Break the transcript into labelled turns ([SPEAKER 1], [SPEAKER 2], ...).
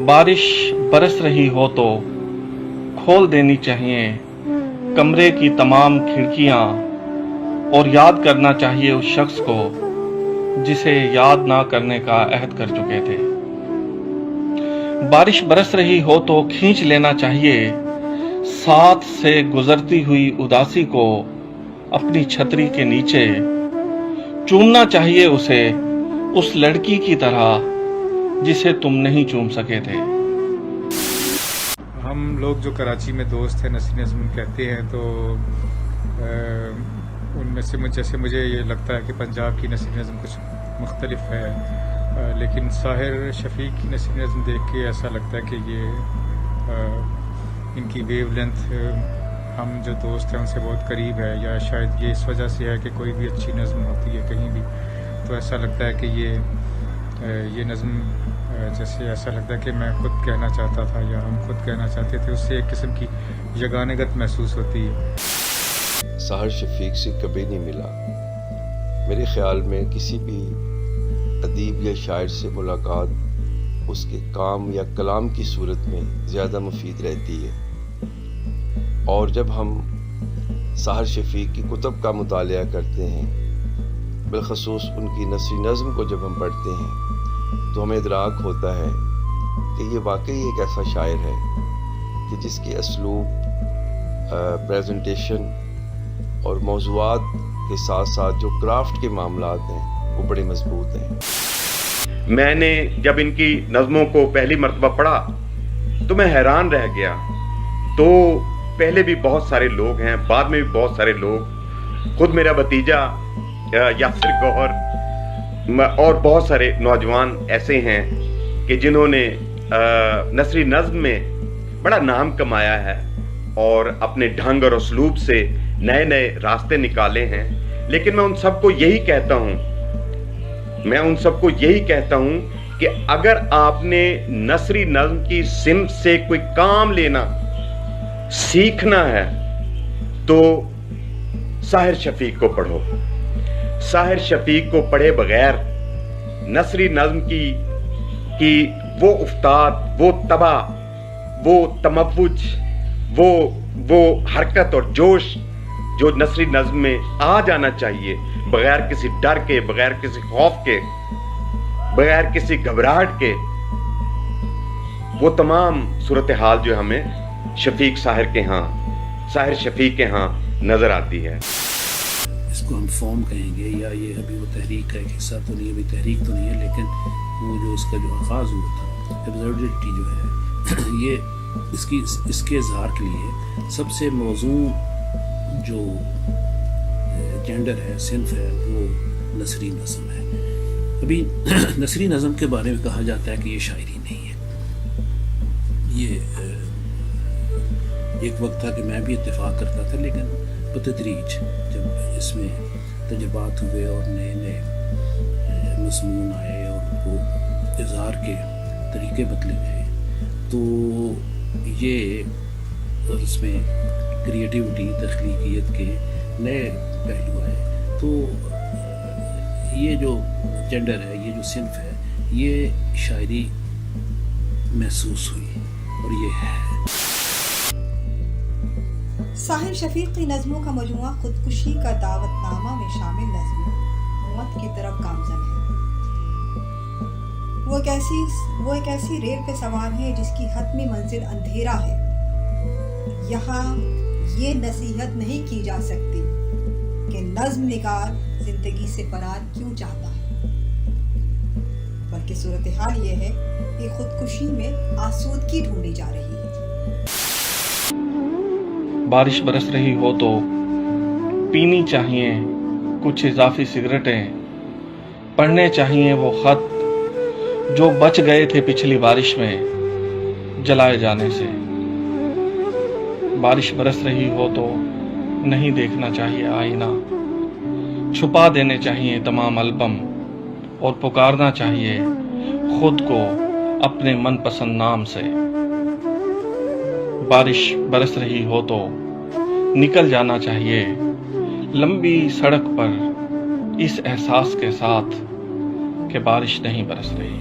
[SPEAKER 1] बारिश बरस रही हो तो खोल देनी चाहिए कमरे की तमाम खिड़कियां और याद करना चाहिए उस शख्स को जिसे याद ना करने का अहद कर चुके थे। बारिश बरस रही हो तो खींच लेना चाहिए साथ से गुजरती हुई उदासी को अपनी छतरी के नीचे, चूमना चाहिए उसे उस लड़की की तरह जिसे तुम नहीं चूम सके थे।
[SPEAKER 2] हम लोग जो कराची में दोस्त हैं नसीर नज़्म कहते हैं तो उनमें से जैसे मुझे ये लगता है कि पंजाब की नसीर नज़्म कुछ मुख्तलिफ है, लेकिन साहिर शफीक की नसीर नज़्म देख के ऐसा लगता है कि ये इनकी वेव लेंथ हम जो दोस्त हैं उनसे बहुत करीब है, या शायद ये इस वजह से है कि कोई भी अच्छी नज़्म होती है कहीं भी तो ऐसा लगता है कि ये नज़्म जैसे ऐसा लगता है कि मैं खुद कहना चाहता था या हम खुद कहना चाहते थे, उससे एक किस्म की यगानगत महसूस होती है।
[SPEAKER 3] साहिर शफीक से कभी नहीं मिला। मेरे ख्याल में किसी भी अदीब या शायर से मुलाकात उसके काम या कलाम की सूरत में ज़्यादा मुफीद रहती है, और जब हम साहिर शफीक की कुतब का मुतालिया करते हैं, बिलखसूस उनकी नसीर नज़्म को जब हम पढ़ते हैं तो हमें इदराक होता है कि ये वाकई एक ऐसा शायर है कि जिसकी असलूब, प्रेजेंटेशन और मौज़ूआत के साथ साथ जो क्राफ्ट के मामलात हैं वो बड़े मजबूत हैं।
[SPEAKER 4] मैंने जब इनकी नज़मों को पहली मर्तबा पढ़ा तो मैं हैरान रह गया। तो पहले भी बहुत सारे लोग हैं, बाद में भी बहुत सारे लोग, खुद मेरा भतीजा यासिर गौहर और बहुत सारे नौजवान ऐसे हैं कि जिन्होंने नसरी नज़्म में बड़ा नाम कमाया है और अपने ढंग और उसलूब से नए नए रास्ते निकाले हैं। लेकिन मैं उन सबको यही कहता हूं कि अगर आपने नसरी नज़्म की सिम्त से कोई काम लेना सीखना है तो साहिर शफीक को पढ़ो। साहिर शफीक को पढ़े बगैर नसरी नज़्म की वो उफ्ताद, वो तबा, वो तमव्वुज, वो हरकत और जोश जो नसरी नज़्म में आ जाना चाहिए, बगैर किसी डर के, बगैर किसी खौफ के, बगैर किसी घबराहट के, वो तमाम सूरत हाल जो हमें साहिर शफीक के यहाँ नजर आती है।
[SPEAKER 5] इसको हम फॉर्म कहेंगे या ये अभी वो तहरीक का एक हिस्सा तो नहीं, अभी तहरीक तो नहीं है, लेकिन वो जो इसका जो आगाज़ हुआ था, एब्सर्डिटी जो है ये इसके इजहार के लिए सबसे मौजू जो जेंडर है, सिंफ है, वो नसरी नज़्म है। अभी नसरी नज़्म के बारे में कहा जाता है कि ये शायरी नहीं है। ये एक वक्त था कि मैं भी इत्तेफाक करता था, लेकिन बतदरीज जब इसमें तजुर्बात हुए और नए नए मज़मून आए और उनको इज़हार के तरीके बदले गए तो ये और इसमें क्रिएटिविटी, तख्लीकियत के नए पहलू आए। तो ये जो जेंडर है, ये जो सिंफ है, ये शायरी महसूस हुई और ये है।
[SPEAKER 6] साहिर शफीक की नज़मों का मजमुआ खुदकुशी का दावतनामा में शामिल नज़में मौत की तरफ गामज़न है। वो एक ऐसी रेल पे सवार है जिसकी हतमी मंजिल अंधेरा है। यहाँ ये नसीहत नहीं की जा सकती कि नज़्म निगार जिंदगी से फरार क्यों चाहता है, बल्कि सूरत हाल ये है कि खुदकुशी में आसूदगी ढूंढी जा रही है।
[SPEAKER 1] बारिश बरस रही हो तो पीनी चाहिए कुछ इजाफी सिगरेटें, पढ़ने चाहिए वो खत जो बच गए थे पिछली बारिश में जलाए जाने से। बारिश बरस रही हो तो नहीं देखना चाहिए आईना, छुपा देने चाहिए तमाम एल्बम और पुकारना चाहिए खुद को अपने मनपसंद नाम से। बारिश बरस रही हो तो निकल जाना चाहिए लंबी सड़क पर इस एहसास के साथ कि बारिश नहीं बरस रही।